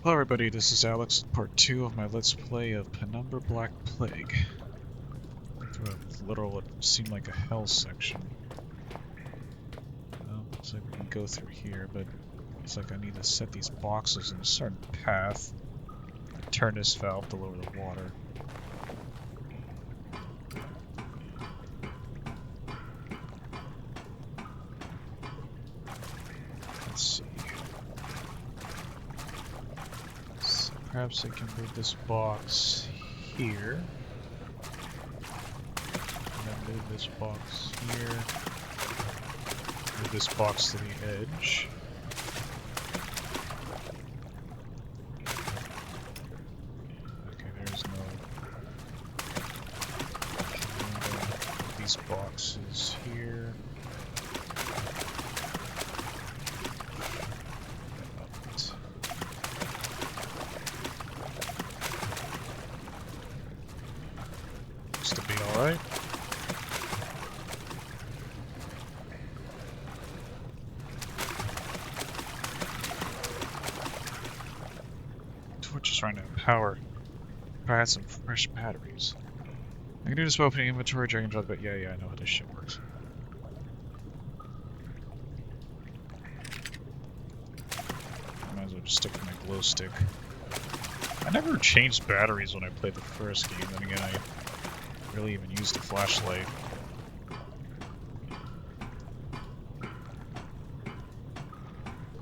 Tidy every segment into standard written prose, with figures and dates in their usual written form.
Hello everybody, this is Alex with part 2 of my Let's Play of Penumbra Black Plague. Through a literal, what seemed like a hell section. Well, looks like we can go through here, but looks like I need to set these boxes in a certain path. Turn this valve to lower the water. Let's see. So perhaps I can move this box here. And then move this box here. Move this box to the edge. Okay, there's no... These boxes here. Looks to be alright. Torch is running out of power. If I had some fresh batteries. I can do this by opening inventory, dragging drop, but yeah, I know how this shit works. Might as well just stick with my glow stick. I never changed batteries when I played the first game, then again I really even used a flashlight.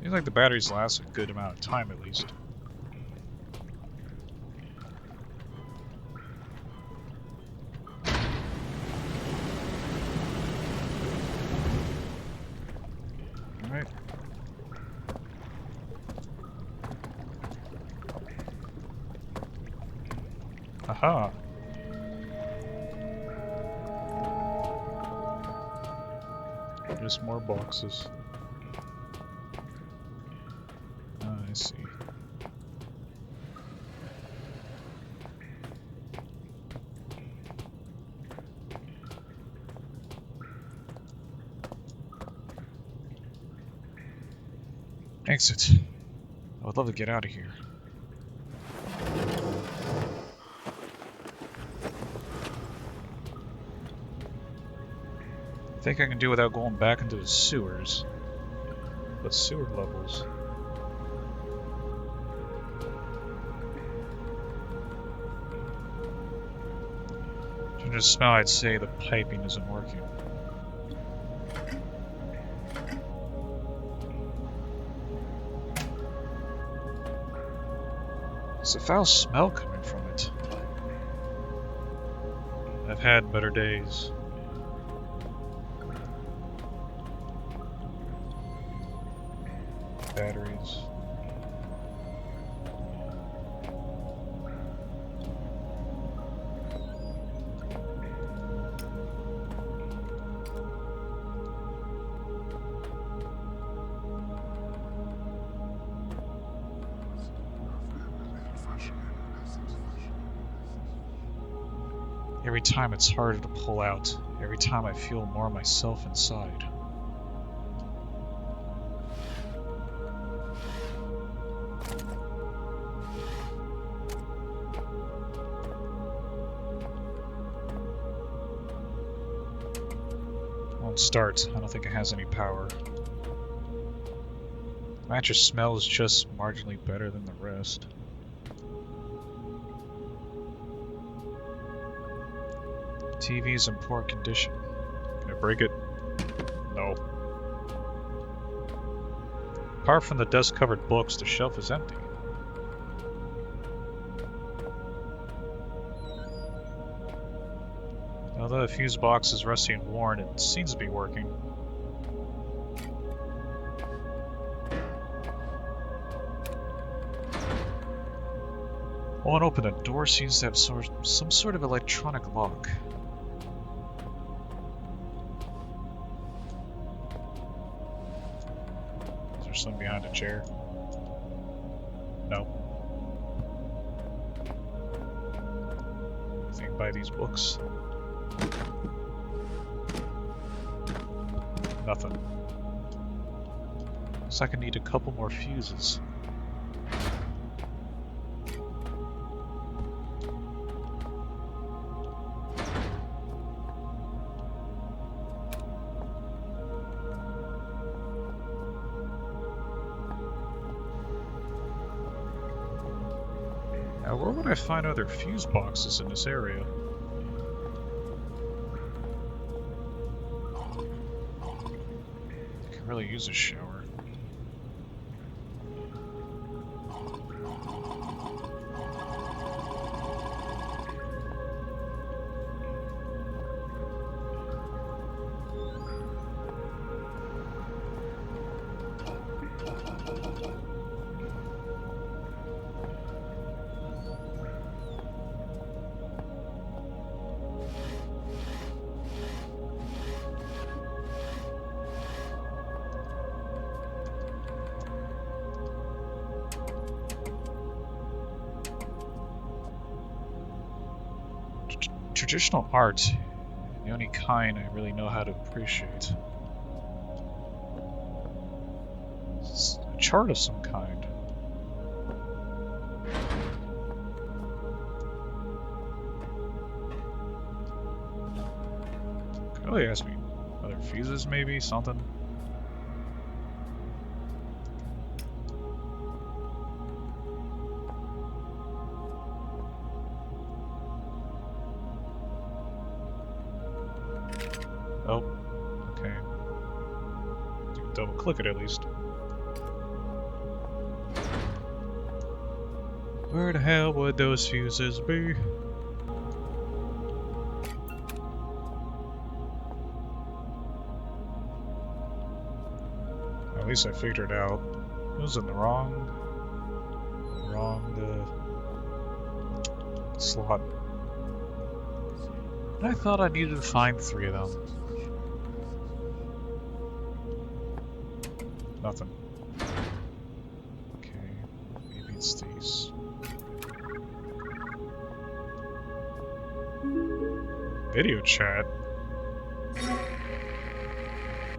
Seems like the batteries last a good amount of time at least. Alright. Aha! Just more boxes. I see. Exit. I would love to get out of here. I think I can do without going back into the sewers. But sewer levels. From the smell, I'd say the piping isn't working. There's a foul smell coming from it. I've had better days. Batteries. Every time it's harder to pull out. Every time I feel more myself inside. Won't start. I don't think it has any power. The mattress smells just marginally better than the rest. TV is in poor condition. Can I break it? No. Apart from the dust-covered books, the shelf is empty. Although the fuse box is rusty and worn, it seems to be working. Won't open. The door seems to have some sort of electronic lock. Is there someone behind a chair? No. I think buy these books. Nothing. Looks like I need a couple more fuses. Now, where would I find other fuse boxes in this area? I could really use a shower. Traditional art, the only kind I really know how to appreciate. It's a chart of some kind. Could really ask me other fuses, maybe something. Oh, okay. Double click it at least. Where the hell would those fuses be? At least I figured it out. It was in the wrong slot. I thought I needed to find 3 of them. Nothing. Okay, maybe it's these. Video chat.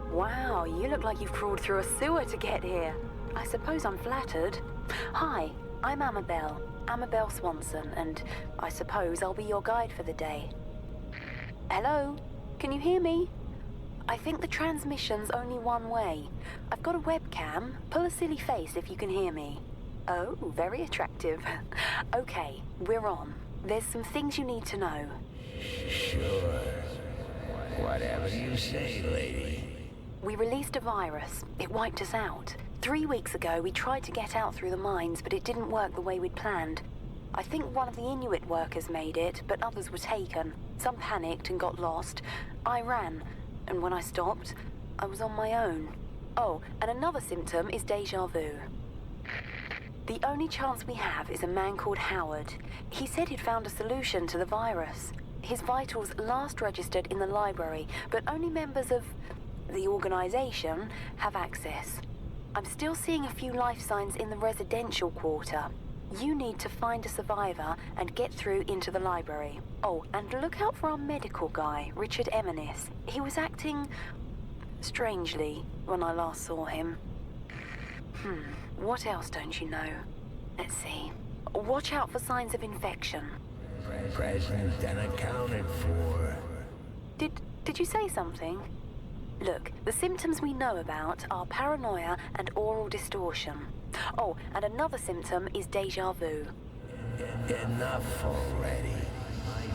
Wow, you look like you've crawled through a sewer to get here. I suppose I'm flattered. Hi, I'm Amabel Swanson, and I suppose I'll be your guide for the day. Hello? Can you hear me? I think the transmission's only one way. I've got a webcam. Pull a silly face if you can hear me. Oh, very attractive. Okay, we're on. There's some things you need to know. Sure. Whatever you say, lady. We released a virus. It wiped us out. 3 weeks ago, we tried to get out through the mines, but it didn't work the way we'd planned. I think one of the Inuit workers made it, but others were taken. Some panicked and got lost. I ran, and when I stopped, I was on my own. Oh, and another symptom is déjà vu. The only chance we have is a man called Howard. He said he'd found a solution to the virus. His vitals last registered in the library, but only members of the organization have access. I'm still seeing a few life signs in the residential quarter. You need to find a survivor and get through into the library. Oh, and look out for our medical guy, Richard Eminis. He was acting strangely when I last saw him. What else don't you know? Let's see. Watch out for signs of infection. Present and accounted for. Did you say something? Look, the symptoms we know about are paranoia and oral distortion. Oh, and another symptom is déjà vu. Enough already.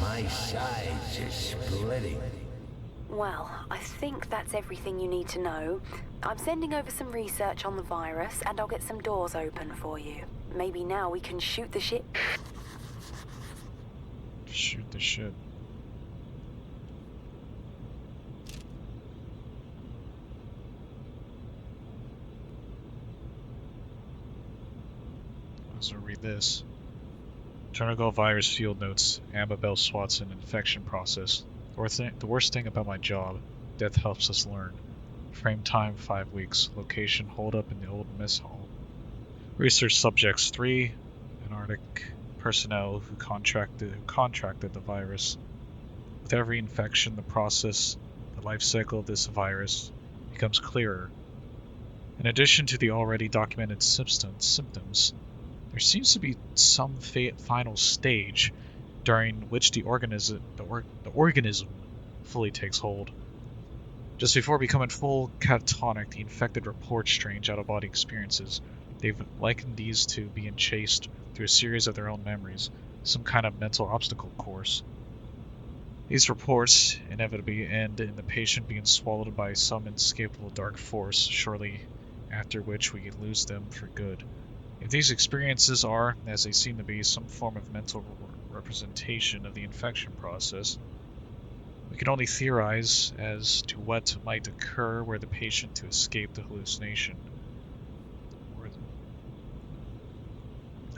My sides are splitting. Well, I think that's everything you need to know. I'm sending over some research on the virus, and I'll get some doors open for you. Maybe now we can shoot the shit. Shoot the shit. So read this. Terminal virus field notes. Amabel Swanson infection process. The worst thing about my job. Death helps us learn. Frame time 5 weeks. Location hold up in the old mess hall. Research subjects 3 Antarctic personnel who contracted the virus. With every infection, the life cycle of this virus becomes clearer. In addition to the already documented symptoms, there seems to be some final stage during which the organism fully takes hold. Just before becoming full catatonic, the infected report strange out-of-body experiences. They've likened these to being chased through a series of their own memories, some kind of mental obstacle course. These reports inevitably end in the patient being swallowed by some inescapable dark force, shortly after which we lose them for good. If these experiences are, as they seem to be, some form of mental representation of the infection process, we can only theorize as to what might occur were the patient to escape the hallucination.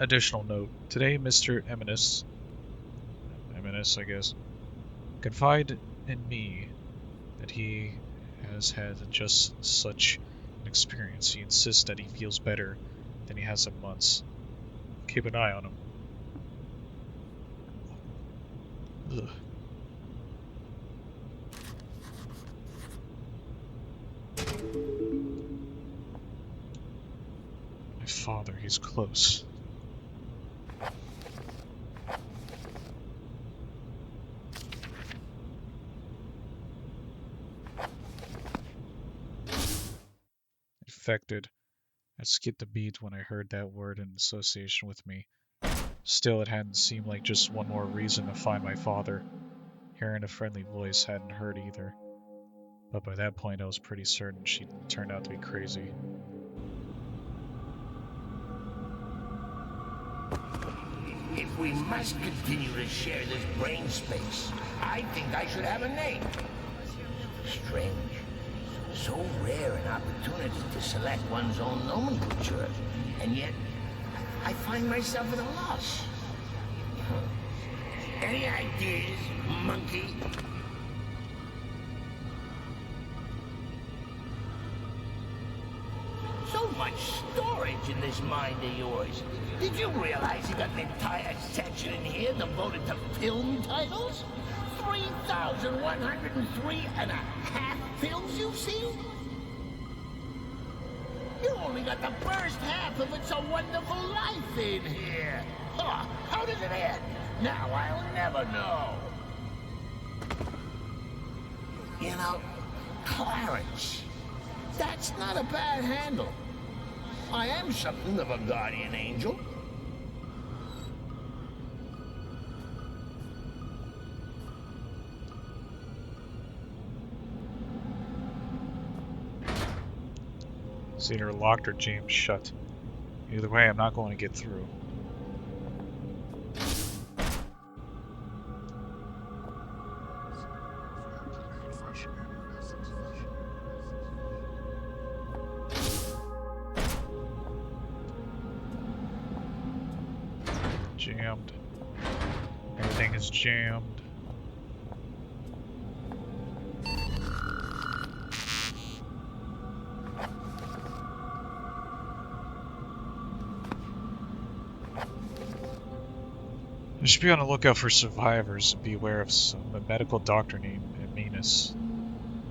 Additional note, today Mr. Eminus, I guess, confided in me that he has had just such an experience. He insists that he feels better than he has in months. Keep an eye on him. Ugh. My father, he's close. Infected. I skipped a beat when I heard that word in association with me. Still, it hadn't seemed like just one more reason to find my father. Hearing a friendly voice hadn't hurt either. But by that point, I was pretty certain she turned out to be crazy. If we must continue to share this brain space, I think I should have a name. Strange. So rare an opportunity to select one's own nomenclature, and yet I find myself at a loss. Any ideas, monkey? So much storage in this mind of yours. Did you realize you got an entire section in here devoted to film titles? 3,103 and a half films you've seen? You only got the first half of It's a Wonderful Life in here. Huh, how does it end? Now I'll never know. You know, Clarence, that's not a bad handle. I am something of a guardian angel. It's either locked or jammed shut. Either way, I'm not going to get through. Jammed. Everything is jammed. I should be on the lookout for survivors and beware of a medical doctor named Eminus.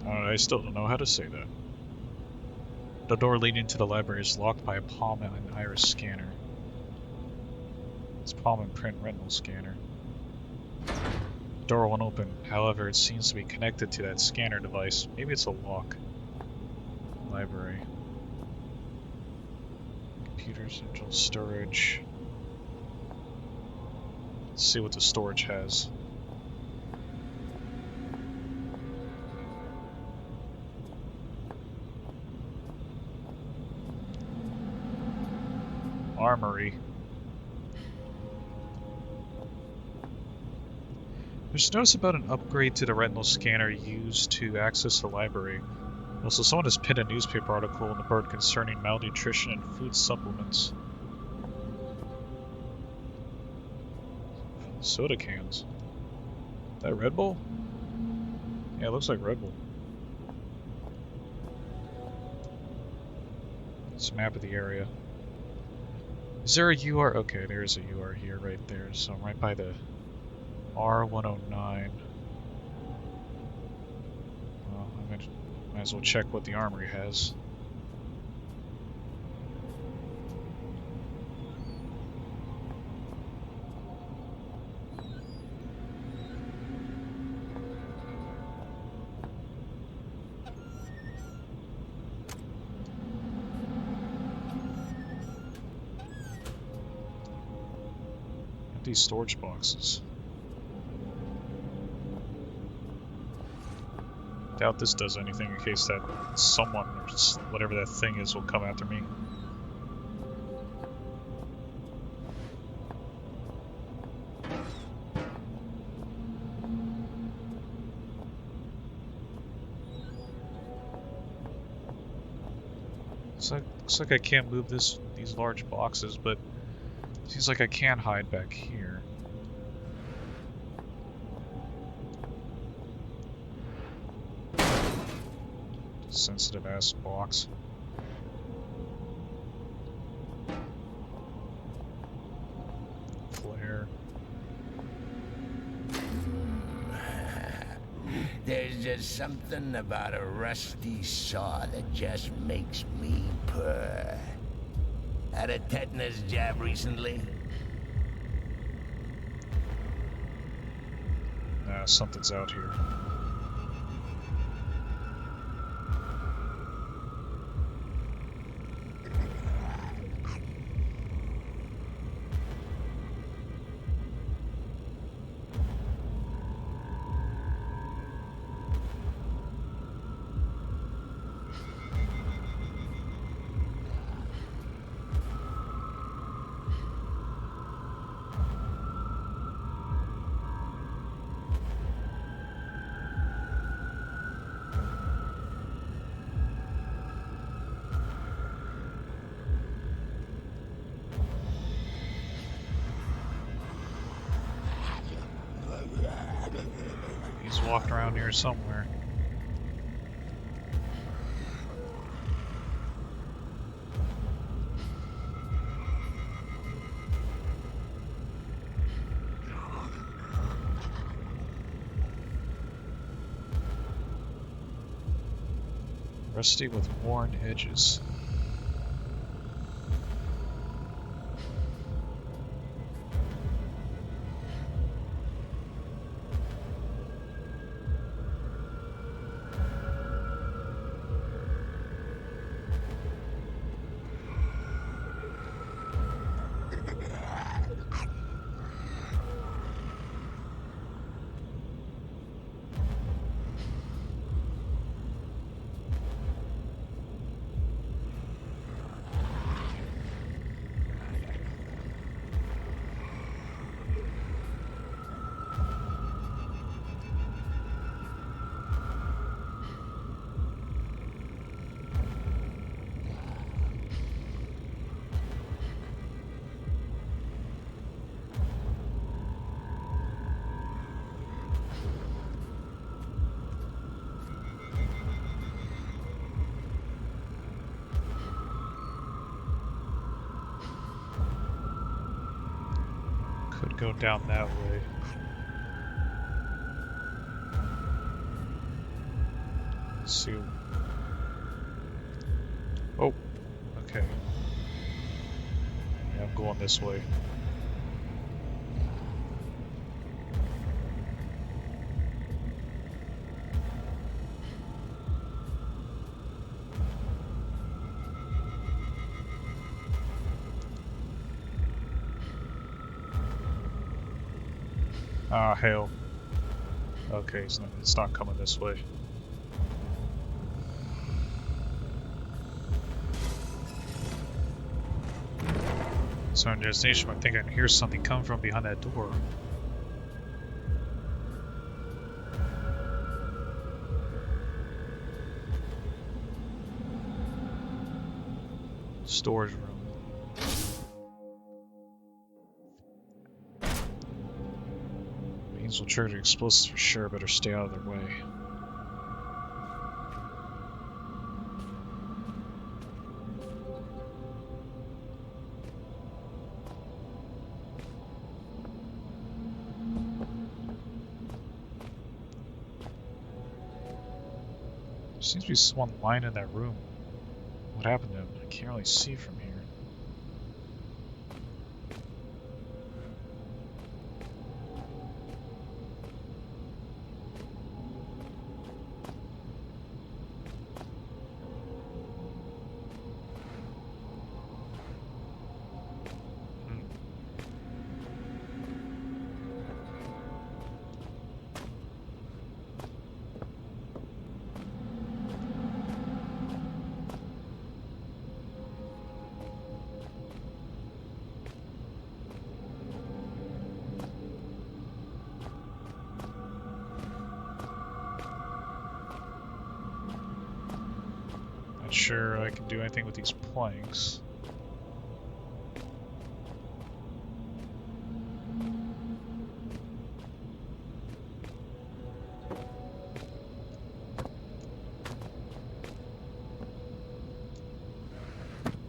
I still don't know how to say that. The door leading to the library is locked by a palm and iris scanner. It's palm and print retinal scanner. The door won't open, however it seems to be connected to that scanner device. Maybe it's a lock. Library. Computer central storage. Let's see what the storage has. Armory. There's notice about an upgrade to the retinal scanner used to access the library. Also, someone has pinned a newspaper article in the board concerning malnutrition and food supplements. Soda cans. Is that Red Bull? Yeah, it looks like Red Bull. It's a map of the area. Is there a UR? Okay, there's a UR here, right there. So I'm right by the R109. Well, might as well check what the armory has. Empty storage boxes. Doubt this does anything in case that someone or whatever that thing is will come after me. Looks like I can't move these large boxes, but it seems like I can hide back here. Sensitive ass box. Flare. There's just something about a rusty saw that just makes me purr. Had a tetanus jab recently? Nah, something's out here. He's walked around here somewhere. Rusty with worn edges. Could go down that way. Let's see. Oh, okay. Yeah, I'm going this way. Ah, hell. Okay, it's not coming this way. So in destination, I think I can hear something come from behind that door. Storage room. Will trigger explosives for sure, better stay out of their way. There seems to be someone lying in that room. What happened to him? I can't really see from here. sure I can do anything with these planks.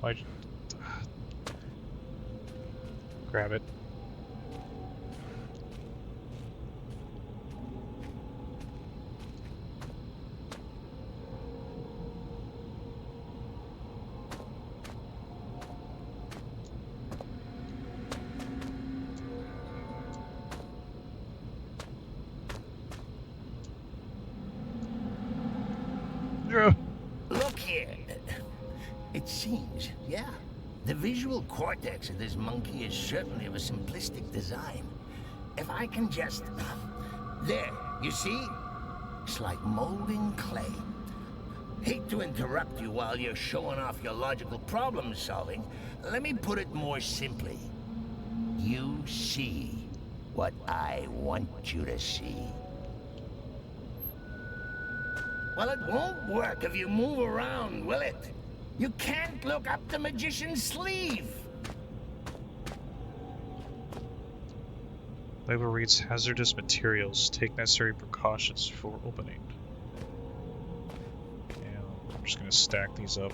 Why'd you... Grab it. Look here. It seems, yeah. The visual cortex of this monkey is certainly of a simplistic design. If I can just... There, you see? It's like molding clay. Hate to interrupt you while you're showing off your logical problem solving. Let me put it more simply. You see what I want you to see. Well, it won't work if you move around, will it? You can't look up the magician's sleeve. Label reads hazardous materials. Take necessary precautions before opening. And I'm just gonna stack these up.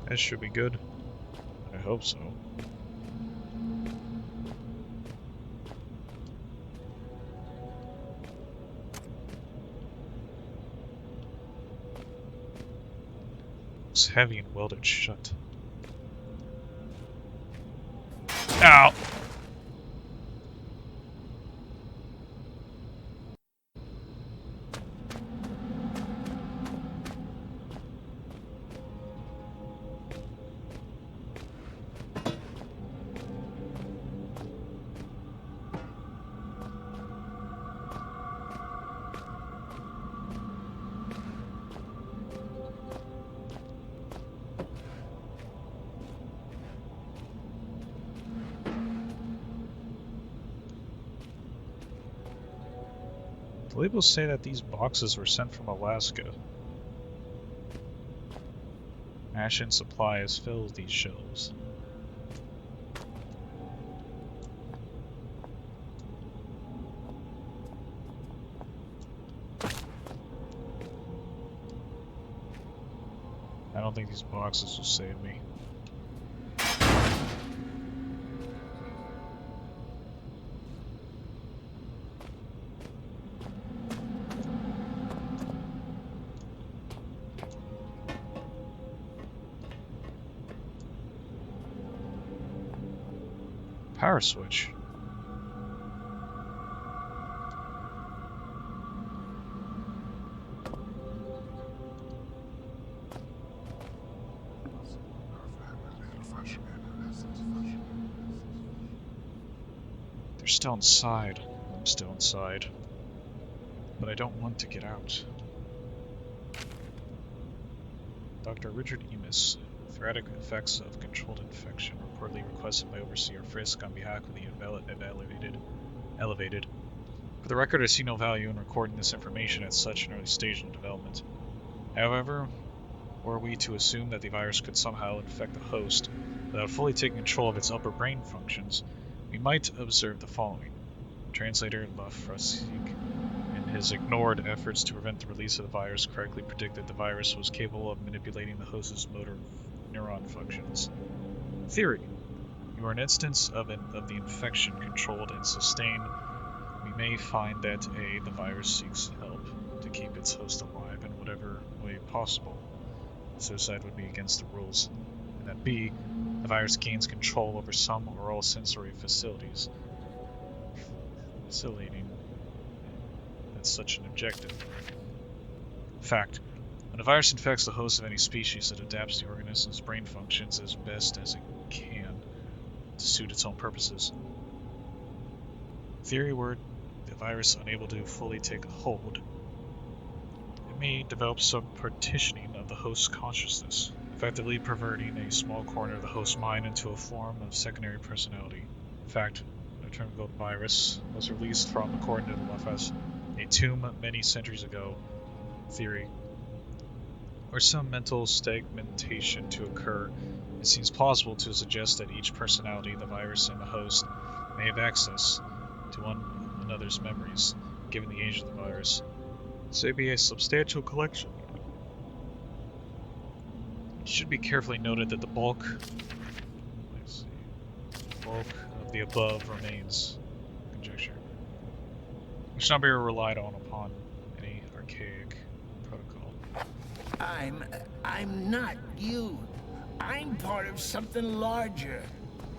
That should be good. I hope so. Looks heavy and welded shut. Ow! The labels say that these boxes were sent from Alaska. Ration supply has filled these shelves. I don't think these boxes will save me. Power switch. They're still inside. I'm still inside. But I don't want to get out. Dr. Richard Emis, theoretic effects of controlled infection, reportedly requested by Overseer Frisk on behalf of the elevated. For the record, I see no value in recording this information at such an early stage in development. However, were we to assume that the virus could somehow infect the host without fully taking control of its upper brain functions, we might observe the following. Translator Lafrasique, in his ignored efforts to prevent the release of the virus, correctly predicted the virus was capable of manipulating the host's motor neuron functions. Theory. You are an instance of the infection controlled and sustained. We may find that A, the virus seeks help to keep its host alive in whatever way possible. Suicide would be against the rules. And that B, the virus gains control over some or all sensory facilities. Facilitating that's such an objective. In fact, the When a virus infects the host of any species, it adapts the organism's brain functions as best as it can to suit its own purposes. Theory, were the virus unable to fully take hold, it may develop some partitioning of the host's consciousness, effectively perverting a small corner of the host's mind into a form of secondary personality. In fact, the term gold virus was released from, according to the left, as a tomb many centuries ago theory. Were some mental stagnation to occur, it seems plausible to suggest that each personality, the virus and the host, may have access to one another's memories, given the age of the virus. So it'd be a substantial collection. It should be carefully noted that the bulk of the above remains conjecture, which not be relied on upon any archaic protocol. I'm not you. I'm part of something larger.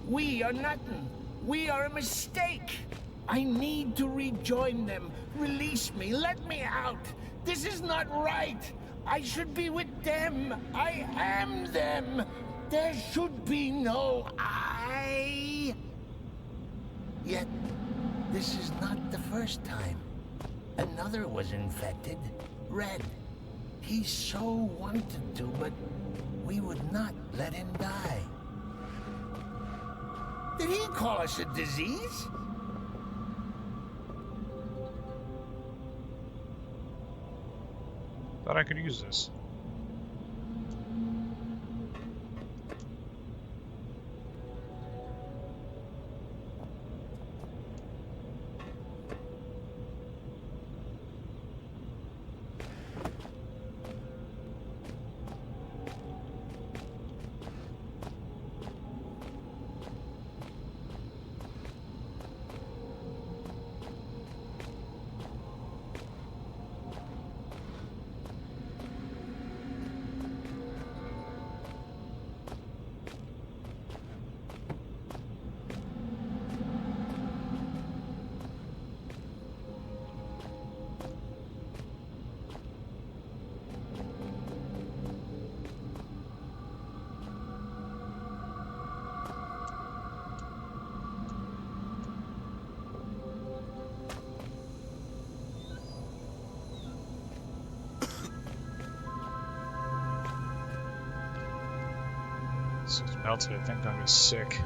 We are nothing. We are a mistake. I need to rejoin them. Release me. Let me out. This is not right. I should be with them. I am them. There should be no I. Yet, this is not the first time. Another was infected. Red. He so wanted to, but we would not let him die. Did he call us a disease? Thought I could use this. So it's melted. I think I'm gonna be sick.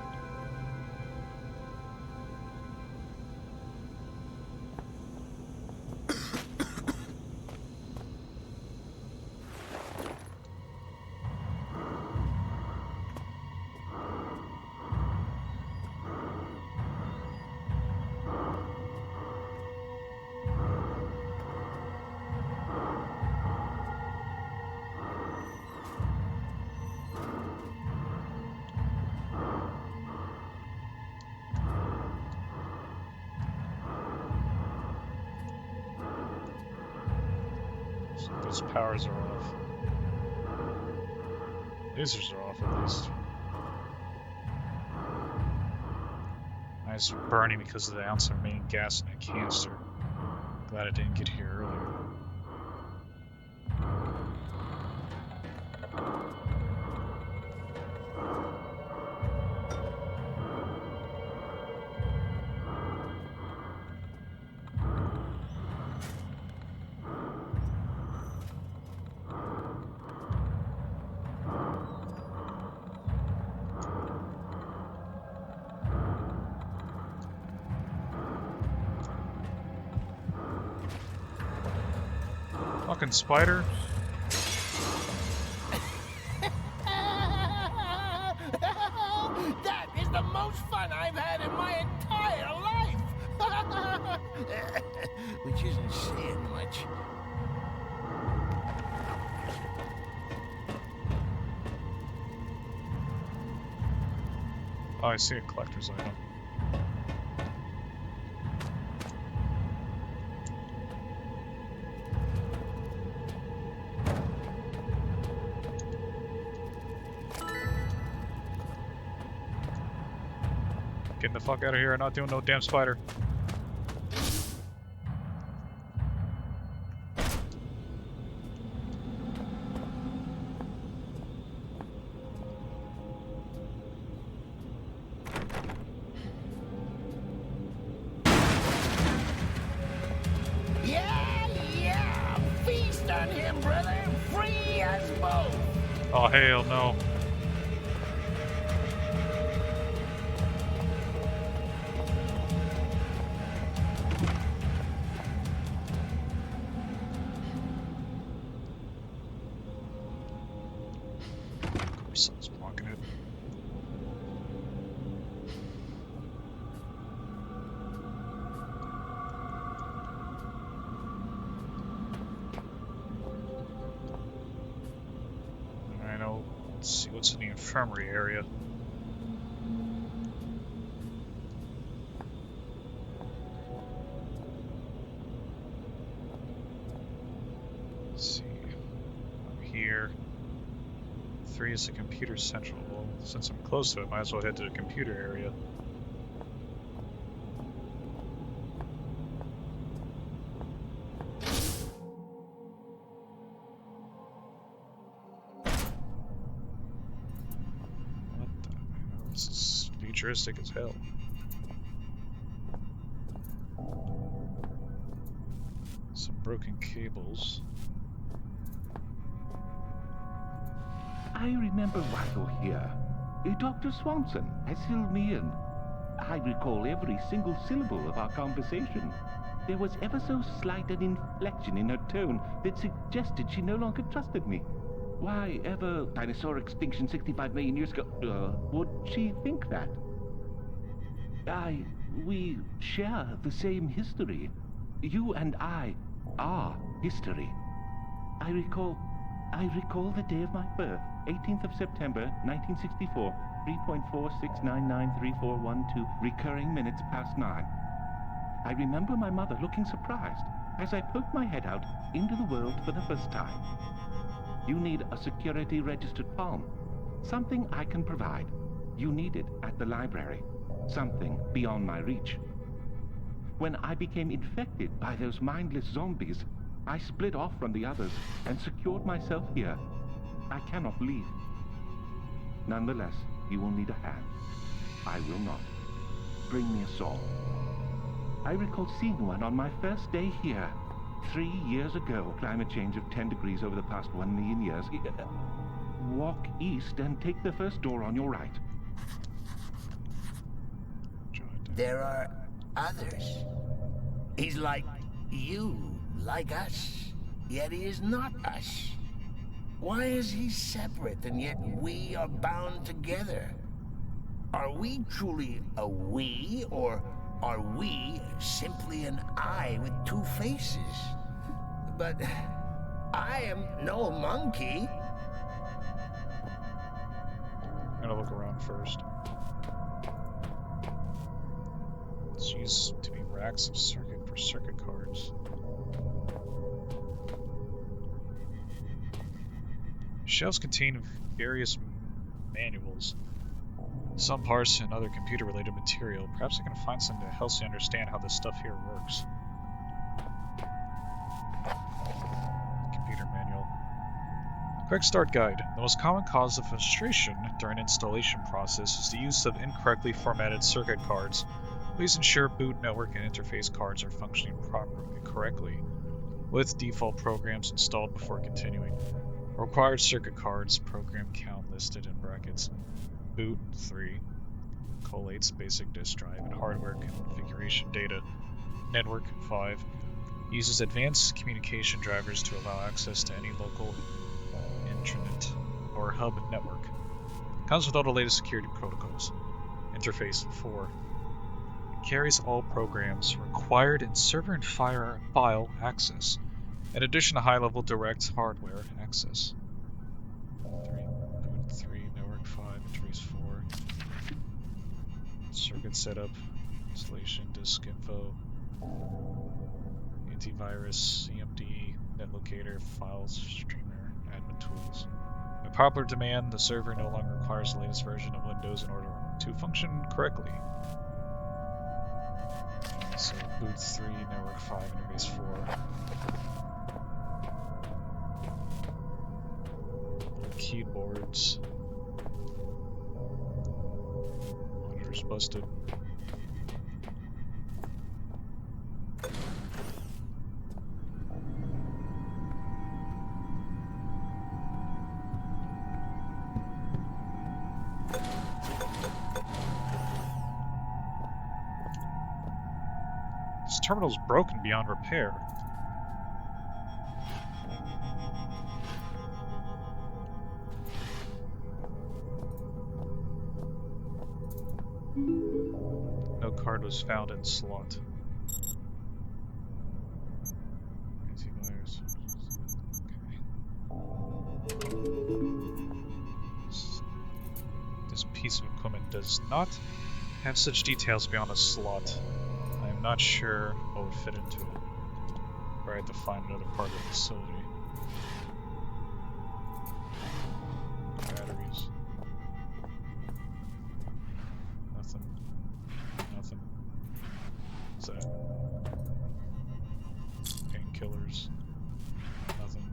Those powers are off. Lasers are off at least. Mine's burning because of the ounce of remaining gas in that canister. Glad I didn't get here earlier. Fucking spider. That is the most fun I've had in my entire life. Which isn't saying much. Oh, I see a collector's item. Getting the fuck out of here, I'm not doing no damn spider. brother. Free us both. Oh, hell no. Of course, I was blocking it. Alright, now let's see what's in the infirmary area. Let's see. I'm here. 3 is the computer central. Well, since I'm close to it, might as well head to the computer area. What the hell? This is futuristic as hell. Some broken cables. I remember why you're here. Dr. Swanson has filled me in. I recall every single syllable of our conversation. There was ever so slight an inflection in her tone that suggested she no longer trusted me. Why ever dinosaur extinction 65 million years ago? Would she think that? We share the same history. You and I are history. I recall the day of my birth, 18th of September, 1964, 3.46993412, recurring minutes past 9. I remember my mother looking surprised as I poked my head out into the world for the first time. You need a security registered palm. Something I can provide. You need it at the library. Something beyond my reach. When I became infected by those mindless zombies, I split off from the others and secured myself here. I cannot leave. Nonetheless, you will need a hand. I will not. Bring me a saw. I recall seeing one on my first day here. 3 years ago. Climate change of 10 degrees over the past 1 million years. Walk east and take the first door on your right. There are others. He's like you, like us, yet he is not us. Why is he separate and yet we are bound together? Are we truly a we, or are we simply an I with 2 faces? But I am no monkey. I'm gonna look around first. These to be racks of circuit cards. Shelves contain various manuals, some parts and other computer-related material. Perhaps I can find some to help me understand how this stuff here works. Computer manual. Correct start guide. The most common cause of frustration during installation process is the use of incorrectly formatted circuit cards. Please ensure boot, network, and interface cards are functioning correctly, with default programs installed before continuing. Required circuit cards, program count listed in brackets. Boot 3, collates basic disk drive and hardware configuration data. Network 5, uses advanced communication drivers to allow access to any local intranet or hub network. Comes with all the latest security protocols. Interface 4, carries all programs required in server and file access, in addition to high-level direct hardware access. 3, boot 3, network 5, interface 4, circuit setup, installation, disk info, antivirus, CMD, netlocator, files, streamer, admin tools. By popular demand, the server no longer requires the latest version of Windows in order to function correctly. So boot 3, network 5, interface 4. Keyboards. Monitor's busted. terminal's broken beyond repair. No card was found in slot. Antivirus. This piece of equipment does not have such details beyond a slot. I am not sure what would fit into it. Or I have to find another part of the facility. Batteries. Nothing. Nothing. What's that? Painkillers. Nothing.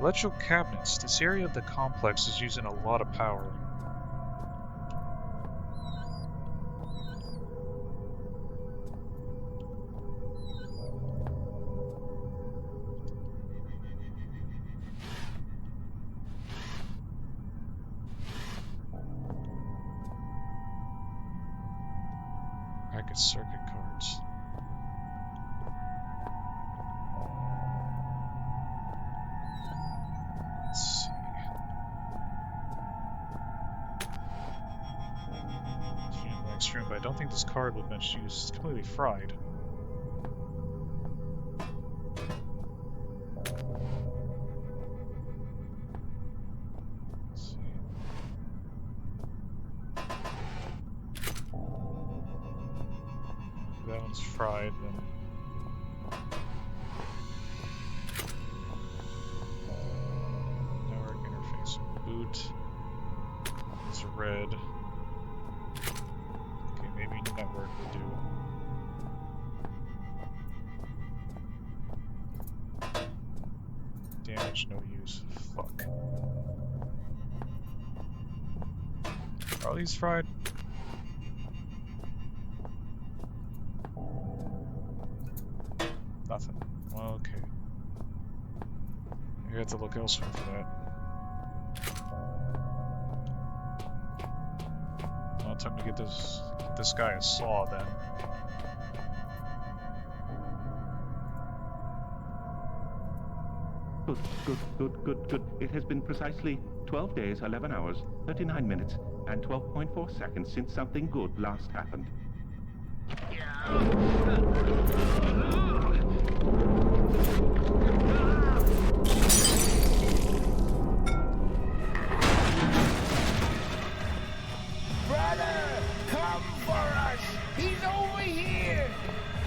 Electrical cabinets. This area of the complex is using a lot of power. Racket circuit cards. Let's see. Next room, but I don't think this card would much use. It's completely fried. Let's see. That one's fried, then. Network interface boot. It's red. Okay, maybe network will do. Damage, no use. Fuck. Are all these fried? Nothing. Well, okay. You have to look elsewhere for that. Well, time to get this guy a saw then. Good. It has been precisely 12 days, 11 hours, 39 minutes, and 12.4 seconds since something good last happened. Brother, come for us! He's over here!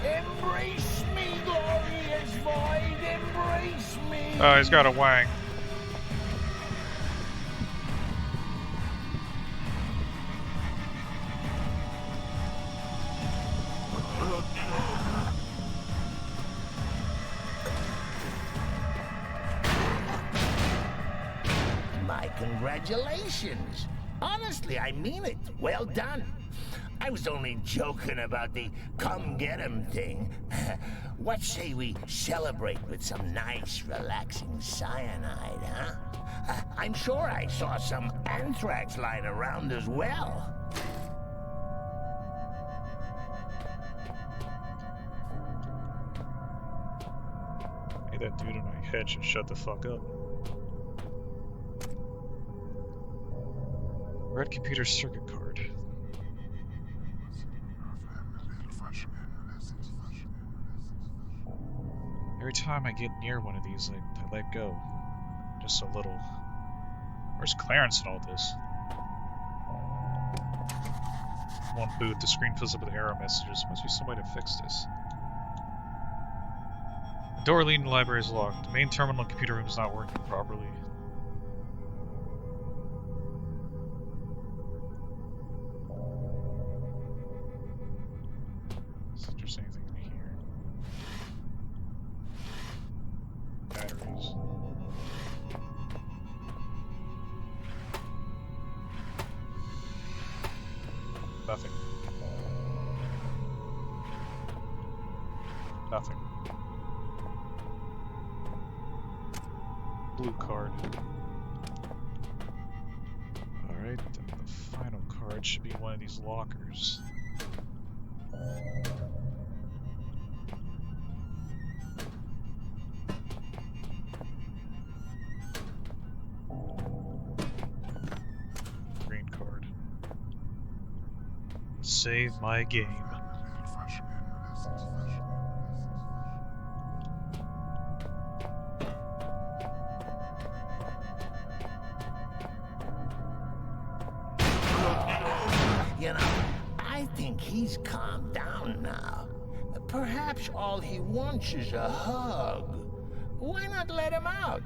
Embrace me, glorious void! Embrace me! Oh, he's got a wang. My congratulations! Honestly, I mean it. Well done. I was only joking about the come get 'em thing. What say we celebrate with some nice, relaxing cyanide, huh? I'm sure I saw some anthrax lying around as well. Hey, that dude in my head should shut the fuck up. Red computer circuit card. Every time I get near one of these, I let go. Just a little. Where's Clarence in all this? One boot, the screen fills up with error messages. Must be some way to fix this. The door leading to the library is locked. The main terminal and computer room is not working properly. See if there's anything in here. Batteries. Nothing. Nothing. Blue card. Alright, then the final card should be one of these lockers. Green card. Save my game. You know, I think he's calmed down now. Perhaps all he wants is a hug. Why not let him out?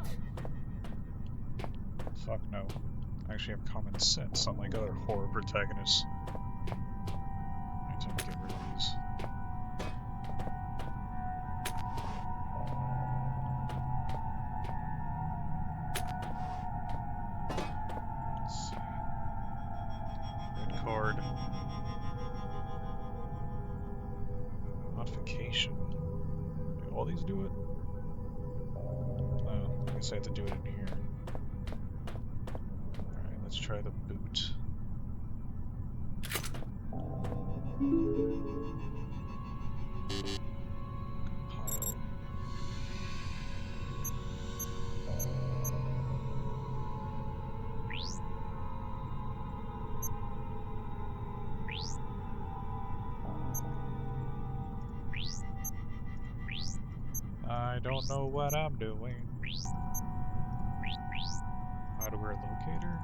Fuck no. I actually have common sense, unlike other horror protagonists. I need to get rid of these. Let's see. Red card. Modification. Do all these do it? No, I guess I have to do it in here. Alright, let's try the boot. Compile. I don't know what I'm doing. Hardware locator?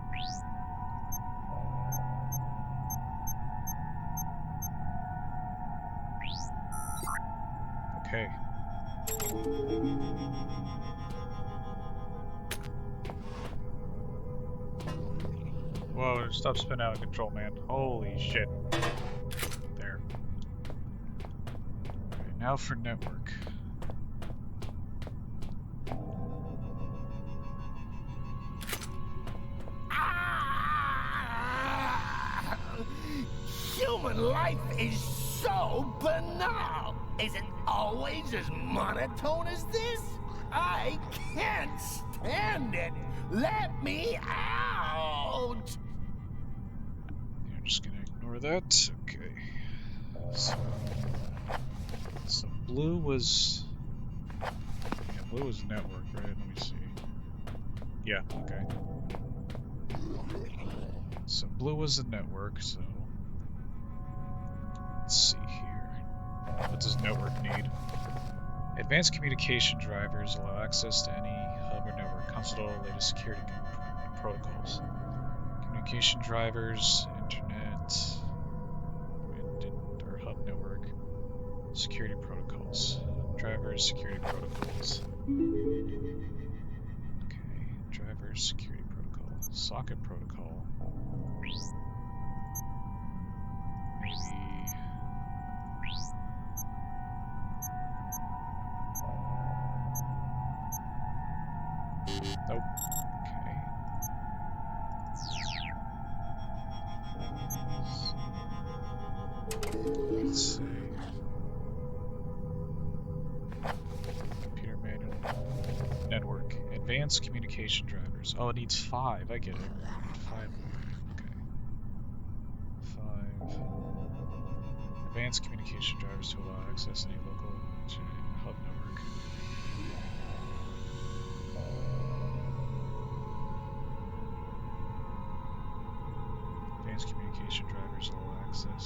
Okay. Whoa, stop spinning out of control, man. Holy shit. There. Alright, now for network. Human life is so banal. Is it always as monotone as this? I can't stand it. Let me out. You're just gonna ignore that. Okay. So blue was. Yeah, blue was network, right? Let me see. Yeah, okay. So blue was the network, so. Let's see here. What does network need? Advanced communication drivers allow access to any hub or network. Consult all latest security protocols. Communication drivers, internet, or hub network, security protocols. Drivers, security protocols. Okay, drivers, security protocol. Socket protocol. Maybe. Nope. Okay. Let's see. Computer manual. Network. Advanced communication drivers. Oh, it needs 5. I get it. I need 5 more. Okay. 5. Advanced communication drivers to allow access to any local hub network. Advanced communication drivers allow access.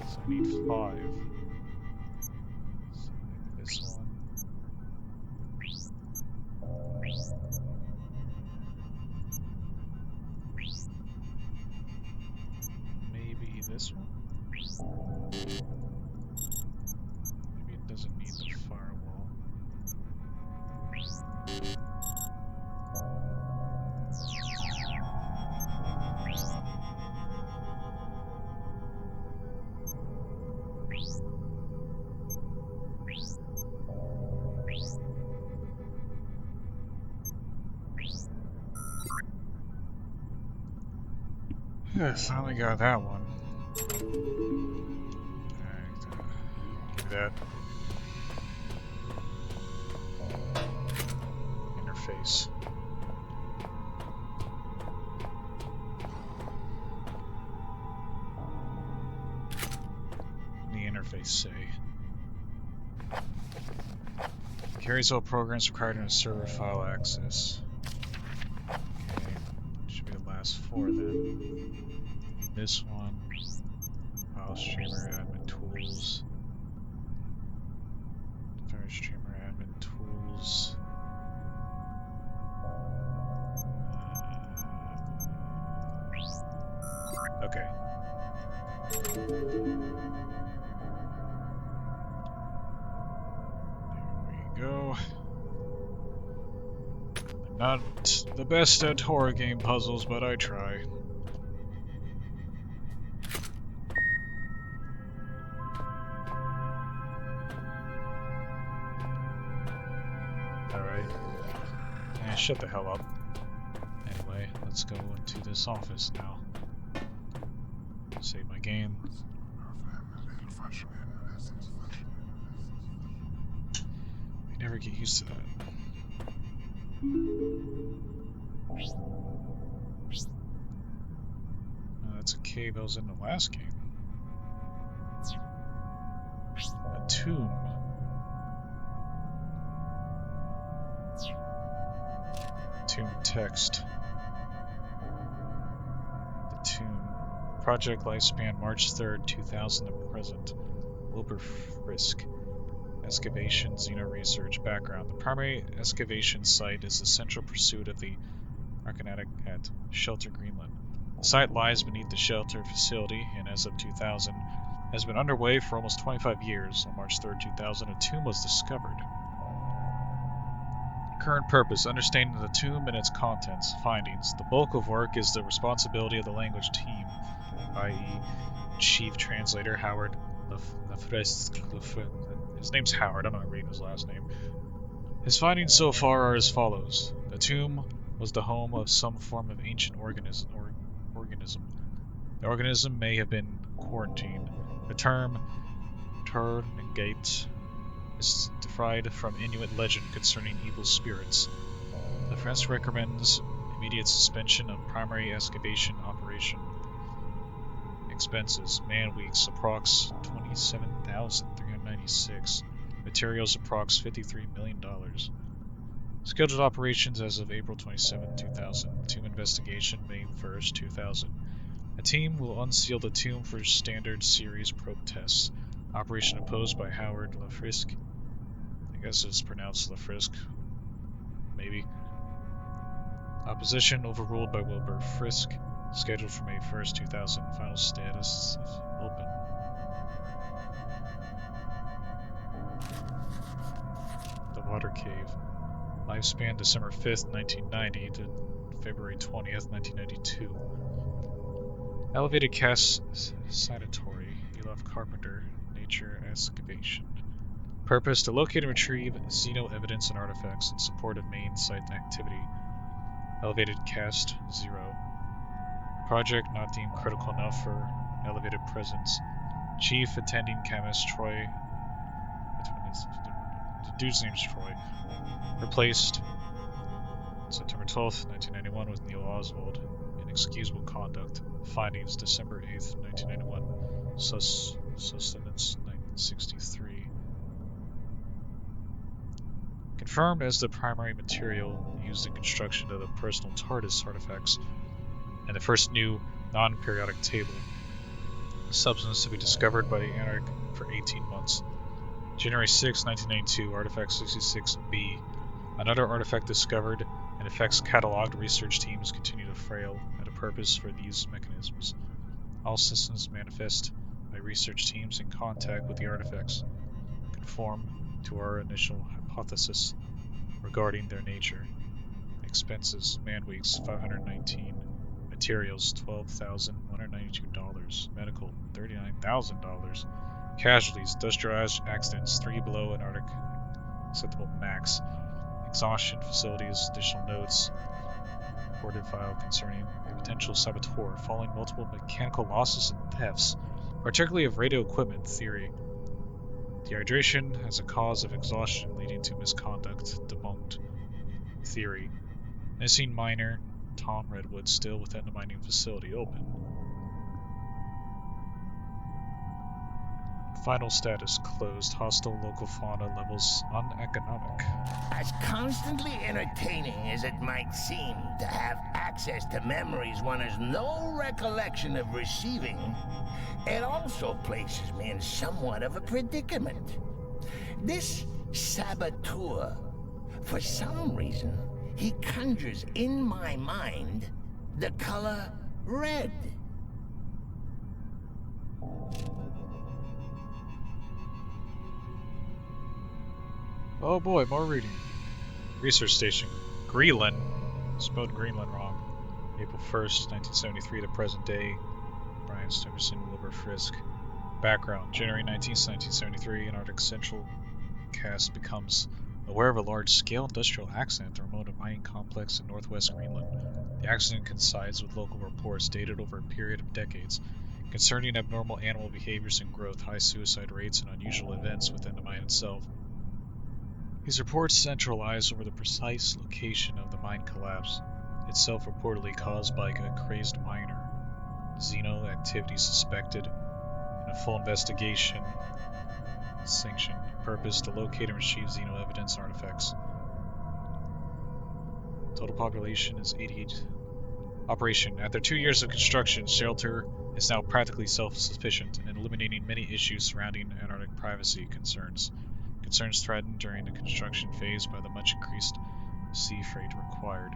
So I need 5. So maybe this one. Maybe this one? Maybe it doesn't need the firewall. Yeah, finally got that one. Alright, that. Interface. The interface say. Carries all programs required in a server file access. Okay, should be the last four then. This one, file streamer admin tools, file streamer admin tools. Okay. There we go. I'm not the best at horror game puzzles, but I try. Alright. Yeah, shut the hell up. Anyway, let's go into this office now. Save my game. I never get used to that. Oh, that's a cave that was in the last game. A tomb. Tomb text. The tomb. Project lifespan March 3rd, 2000 to present. Wilbur Frisk. Excavation, Xeno research. Background. The primary excavation site is the central pursuit of the Arcanatic at Shelter, Greenland. The site lies beneath the shelter facility and as of 2000 has been underway for almost 25 years. On March 3rd, 2000, a tomb was discovered. Current purpose, understanding the tomb and its contents. Findings. The bulk of work is the responsibility of the language team, i.e. Chief Translator Howard Lafresque. His name's Howard, I'm not reading his last name. His findings so far are as follows. The tomb was the home of some form of ancient organism. The organism may have been quarantined. The term Turnegate is derived from Inuit legend concerning evil spirits. The French recommends immediate suspension of primary excavation operation. Expenses: man weeks approx 27,396. Materials approx $53 million. Scheduled operations as of April 27, 2000. Tomb investigation May 1st, 2000. A team will unseal the tomb for standard series probe tests. Operation opposed by Howard Lafresque. I guess it's pronounced Lafresque. Maybe. Opposition overruled by Wilbur Frisk. Scheduled for May 1st, 2000. Final status open. The Water Cave. Lifespan December 5th, 1990 to February 20th, 1992. Elevated Cast Sanatory. Elif Carpenter. Nature Excavation. Purpose: to locate and retrieve Xeno evidence and artifacts in support of main site activity. Elevated Cast 0. Project not deemed critical enough for elevated presence. Chief Attending Chemist Troy. The dude's name's Troy. Replaced September 12th, 1991 with Neil Oswald. Inexcusable conduct. Findings December 8th, 1991. Sustenance 1963. Confirmed as the primary material used in construction of the personal TARDIS artifacts and the first new non-periodic table. The substance to be discovered by the Antarctic for 18 months. January 6, 1992, Artifact 66B. Another artifact discovered and effects cataloged. Research teams continue to frail at a purpose for these mechanisms. All systems manifest by research teams in contact with the artifacts conform to our initial hypothesis regarding their nature. Expenses: man weeks 519. Materials $12,192. Medical $39,000. Casualties: industrial accidents 3 below Antarctic acceptable max. Exhaustion facilities. Additional notes. Reported file concerning a potential saboteur following multiple mechanical losses and thefts, particularly of radio equipment. Theory: Dehydration as a cause of exhaustion leading to misconduct. Debunked. Theory. Missing miner Tom Redwood still within the mining facility. Open. Final status closed. Hostile local fauna levels uneconomic. As constantly entertaining as it might seem to have access to memories one has no recollection of receiving, it also places me in somewhat of a predicament. This saboteur, for some reason, he conjures in my mind the color red. Oh boy, more reading. Research station. Greenland. Spelled Greenland wrong. April 1st, 1973 to present day. Brian Steverson, Wilbur Frisk. Background. January 19th, 1973. Antarctic Central cast becomes aware of a large-scale industrial accident at a remote mining complex in northwest Greenland. The accident coincides with local reports dated over a period of decades concerning abnormal animal behaviors and growth, high suicide rates, and unusual events within the mine itself. These reports centralize over the precise location of the mine collapse, itself reportedly caused by a crazed miner. Xeno activity suspected, and a full investigation sanctioned. Purpose to locate and retrieve Xeno evidence and artifacts. Total population is 88. Operation. After 2 years of construction, shelter is now practically self-sufficient and eliminating many issues surrounding Antarctic privacy concerns. Concerns threatened during the construction phase by the much increased sea freight required.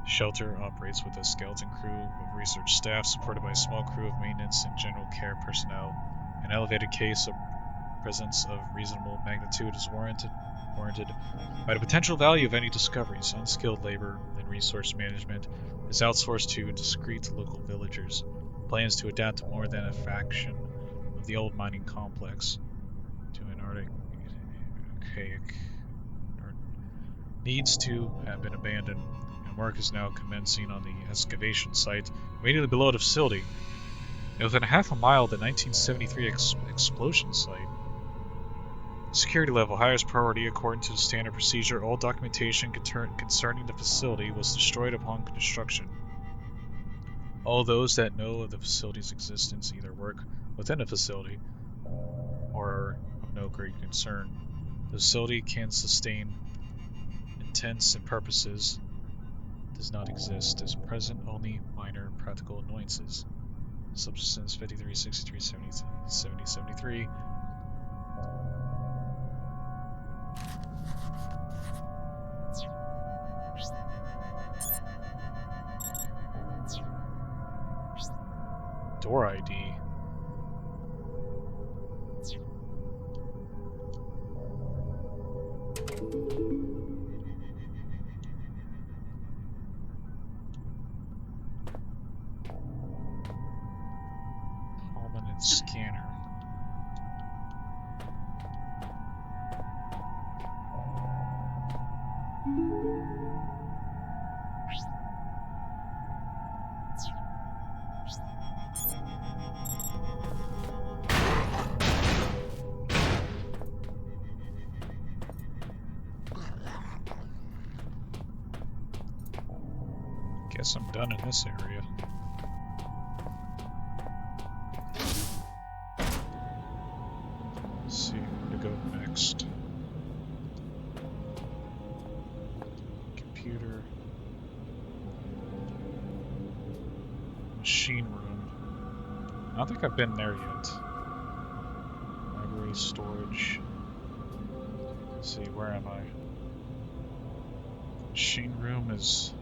Shelter operates with a skeleton crew of research staff supported by a small crew of maintenance and general care personnel. An elevated case of presence of reasonable magnitude is warranted by the potential value of any discoveries. Unskilled labor and resource management is outsourced to discreet local villagers. Plans to adapt to more than a fraction of the old mining complex to an archaic needs to have been abandoned, and work is now commencing on the excavation site immediately below the facility, and within half a mile of the 1973 explosion site. Security level highest priority according to the standard procedure. All documentation concerning the facility was destroyed upon construction. All those that know of the facility's existence either work within the facility or are of no great concern. The facility can sustain intents and purposes does not exist. Is present only minor practical annoyances. Substance 53, 63, 70, 70, 73. Door ID. Prominent scanner. Guess I'm done in this area. Let's see where to go next. Computer. Machine room. I don't think I've been there yet. Library, storage. Let's see, where am I? Machine room is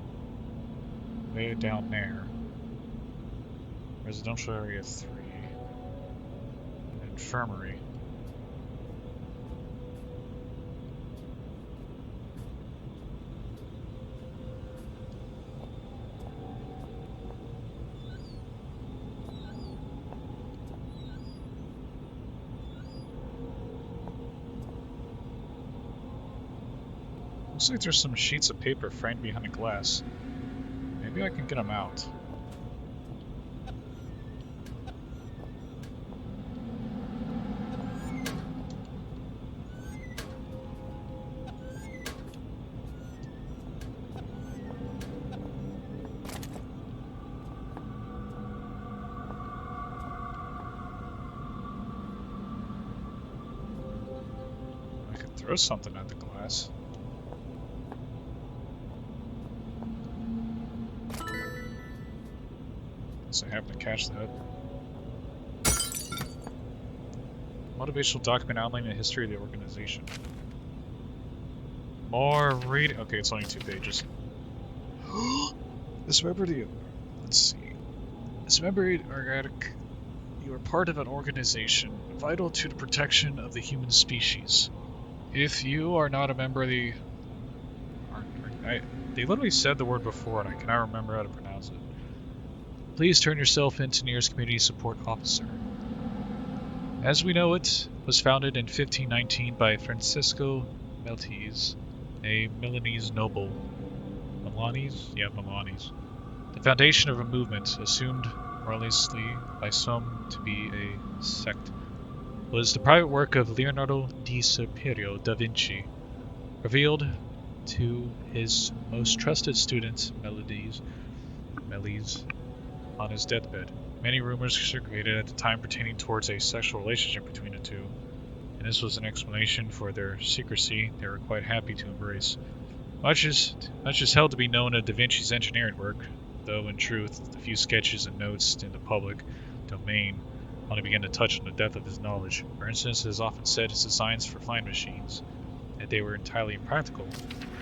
way down there. Residential area 3. Infirmary. Looks like there's some sheets of paper framed behind a glass. Maybe I can get them out. Throw something at the glass. So I happen to catch that. Motivational document outlining the history of the organization. More reading. Okay, it's only 2 pages. This member, let's see. This member, erratic. You are part of an organization vital to the protection of the human species. If you are not a member of the... They literally said the word before and I cannot remember how to pronounce it. Please turn yourself into nearest community support officer. As we know, it was founded in 1519 by Francisco Meltes, a Milanese noble. Milanese? Yeah, Milanese. The foundation of a movement, assumed erroneously by some to be a sect, was the private work of Leonardo di Serpiero da Vinci, revealed to his most trusted student, Meles, on his deathbed. Many rumors circulated at the time pertaining towards a sexual relationship between the two, and this was an explanation for their secrecy they were quite happy to embrace. Much is held to be known of Da Vinci's engineering work, though in truth, the few sketches and notes in the public domain only began to touch on the depth of his knowledge. For instance, it is often said his designs for flying machines, that they were entirely impractical.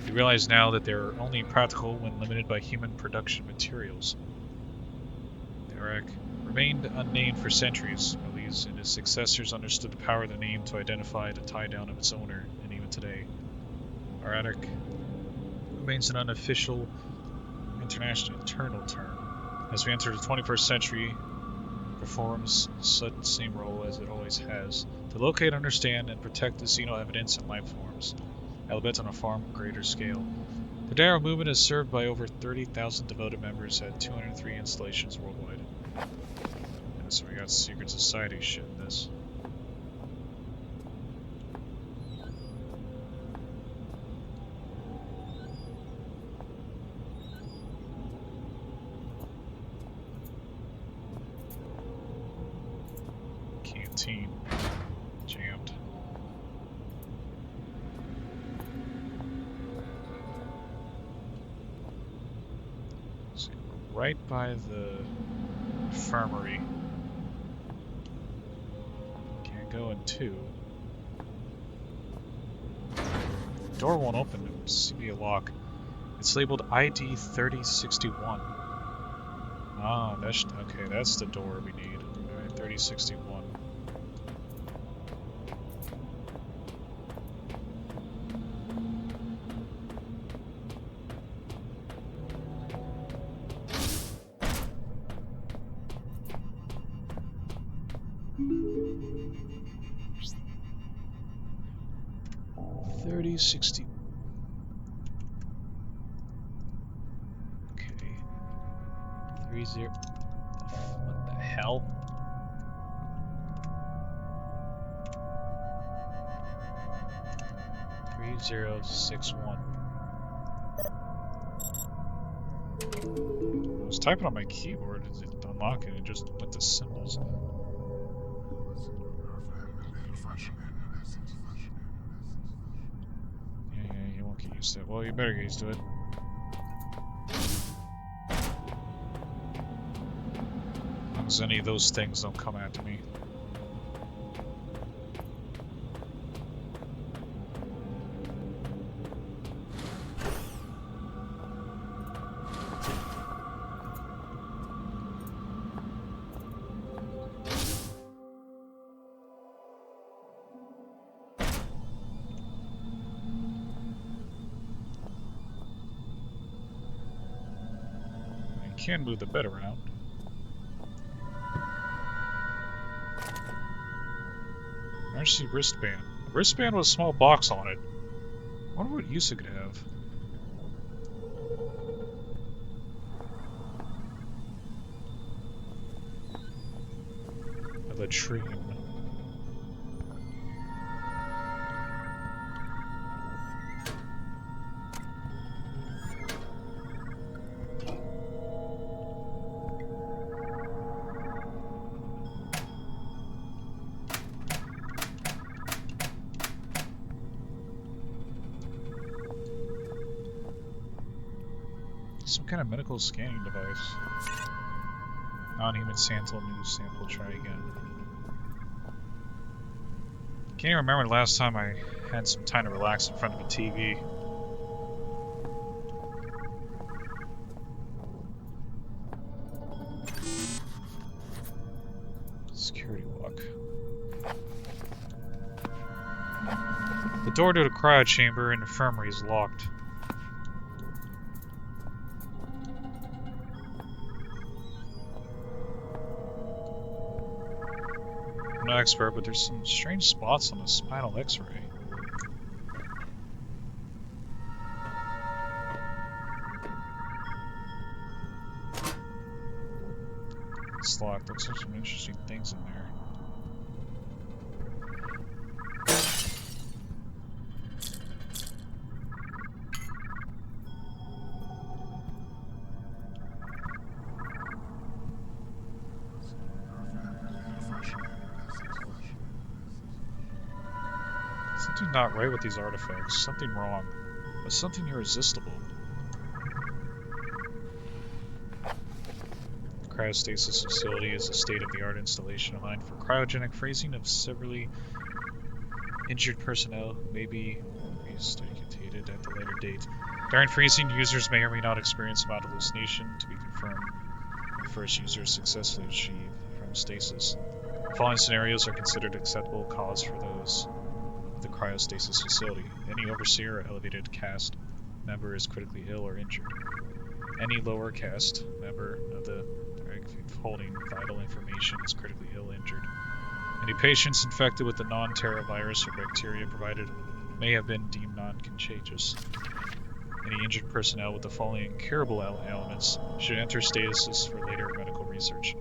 We realize now that they are only practical when limited by human production materials. The ALX remained unnamed for centuries. Meles and his successors understood the power of the name to identify the tie-down of its owner, and even today, ALX remains an unofficial international term. As we enter the 21st century, performs such same role as it always has, to locate, understand, and protect the xeno evidence and life forms, albeit on a far greater scale. The Darrow movement is served by over 30,000 devoted members at 203 installations worldwide. And so we got secret society shit in this. Canteen. Jammed. So right by the infirmary. Can't go in 2. The door won't open. It seems to be a lock. It's labeled ID 3061. Ah, that's okay. That's the door we need. All right, 3061. $30.60. Okay. 30. What the hell? $30.61. I was typing on my keyboard to unlock it and just went to symbols. Yeah, you won't get used to it. Well, you better get used to it. As long as any of those things don't come after me. Can move the bed around. Emergency wristband. The wristband with a small box on it. I wonder what use it could have. A latrine. Some kind of medical scanning device. Non-human sample, new sample, try again. Can't even remember the last time I had some time to relax in front of a TV. Security lock. The door to the cryo chamber in the infirmary is locked. I'm not expert, but there's some strange spots on the spinal X-ray. It's locked. Looks like some interesting things in there. Something not right with these artifacts. Something wrong. But something irresistible. The cryostasis facility is a state-of-the-art installation designed for cryogenic freezing of severely injured personnel who may be resuscitated at a later date. During freezing, users may or may not experience mild hallucination, to be confirmed when the first user successfully achieved from stasis. The following scenarios are considered acceptable cause for those of the cryostasis facility. Any overseer or elevated caste member is critically ill or injured. Any lower caste member of the holding vital information is critically ill or injured. Any patients infected with the non-Terra virus or bacteria provided may have been deemed non-contagious. Any injured personnel with the following incurable ailments should enter stasis for later medical research.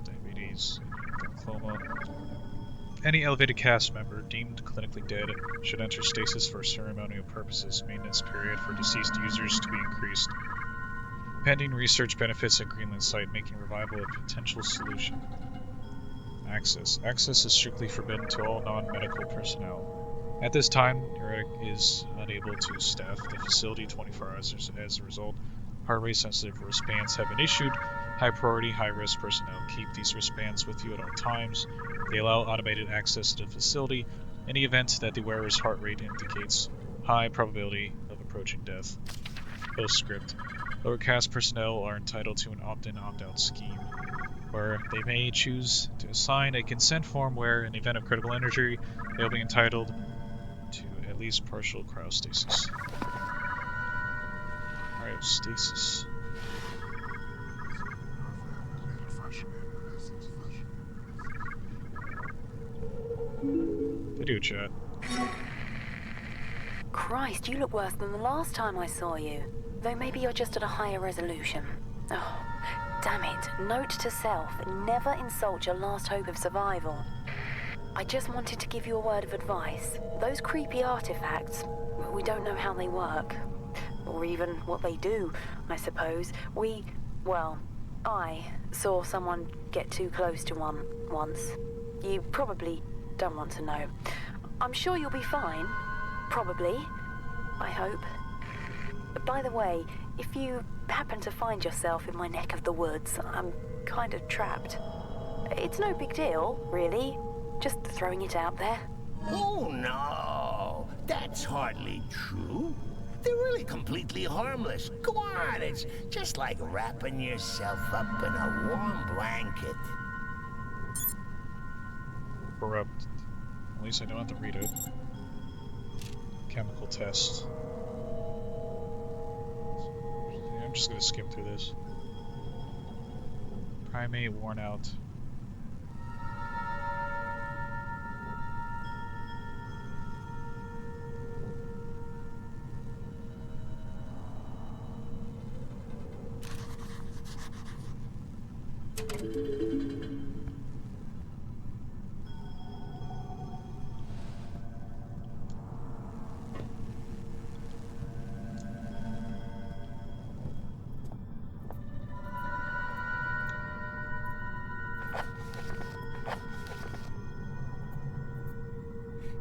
Diabetes, glaucoma. Any elevated caste member deemed clinically dead should enter stasis for ceremonial purposes. Maintenance period for deceased users to be increased. Pending research benefits at Greenland site, making revival a potential solution. Access. Access is strictly forbidden to all non-medical personnel. At this time, Eric is unable to staff the facility 24 hours as a result. Heart rate sensitive wristbands have been issued. High priority, high risk personnel keep these wristbands with you at all times. They allow automated access to the facility in the event that the wearer's heart rate indicates high probability of approaching death. Postscript. Lower caste personnel are entitled to an opt-in, opt-out scheme, where they may choose to assign a consent form where, in the event of critical injury, they'll be entitled to at least partial cryostasis. Cryostasis. Video chat. Christ, you look worse than the last time I saw you. Though maybe you're just at a higher resolution. Oh, damn it. Note to self, never insult your last hope of survival. I just wanted to give you a word of advice. Those creepy artifacts, we don't know how they work. Or even what they do, I suppose. I saw someone get too close to one once. You probably don't want to know. I'm sure you'll be fine. Probably. I hope. By the way, if you happen to find yourself in my neck of the woods, I'm kind of trapped. It's no big deal, really. Just throwing it out there. Oh, no. That's hardly true. They're really completely harmless. Go on, it's just like wrapping yourself up in a warm blanket. Corrupt. At least I don't have to read it. Chemical test. I'm just gonna skip through this. Primate worn out.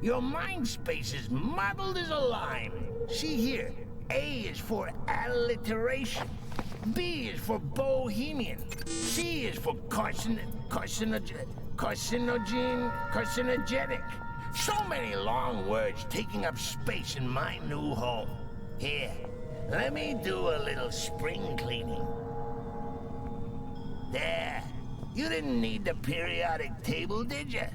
Your mind space is muddled as a lime. See here. A is for alliteration. B is for bohemian. C is for carcinogenic. So many long words taking up space in my new home. Here, let me do a little spring cleaning. There. You didn't need the periodic table, did you?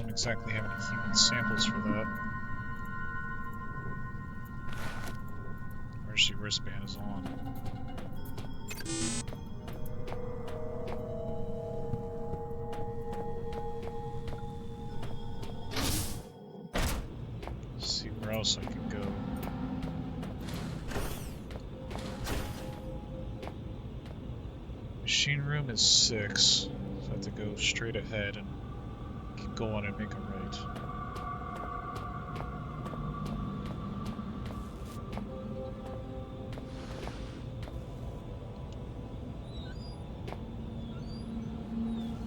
Exactly have any human samples for that. Emergency wristband is on. Let's see where else I can go. Machine room is 6, so I have to go straight ahead and go on and make a right.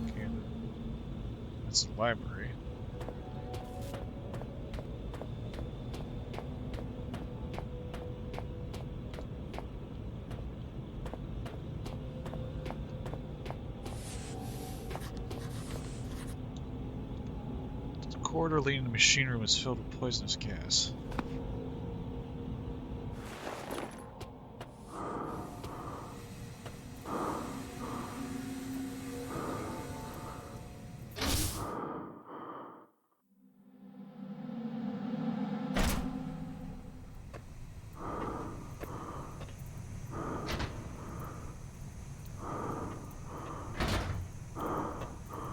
Okay, that's the library. The corridor leading to the machine room is filled with poisonous gas.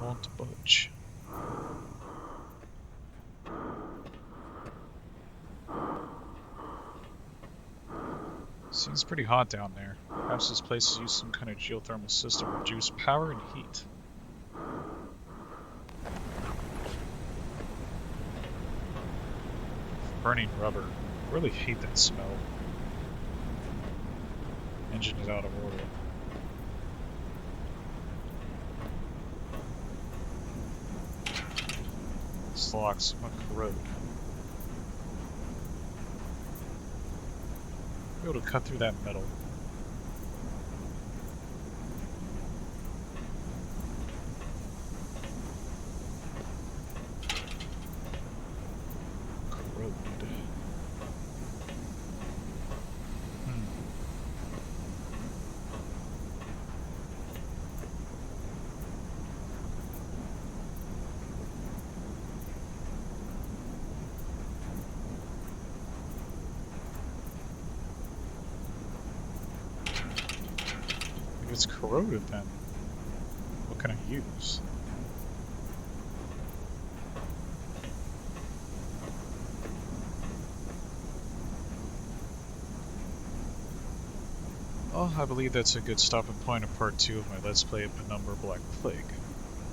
Won't budge. Seems pretty hot down there. Perhaps this place has used some kind of geothermal system to reduce power and heat. Burning rubber. I really hate that smell. Engine is out of order. This lock's corroded. Be able to cut through that metal. Corroded. If it's corroded, then what can I use? Well, I believe that's a good stopping point of part 2 of my Let's Play of Penumbra Black Plague.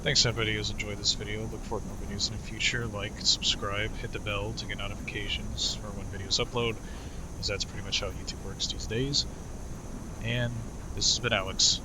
Thanks everybody who's enjoyed this video. Look forward to more videos in the future. Like, subscribe, hit the bell to get notifications for when videos upload, because that's pretty much how YouTube works these days. And this has been Alex.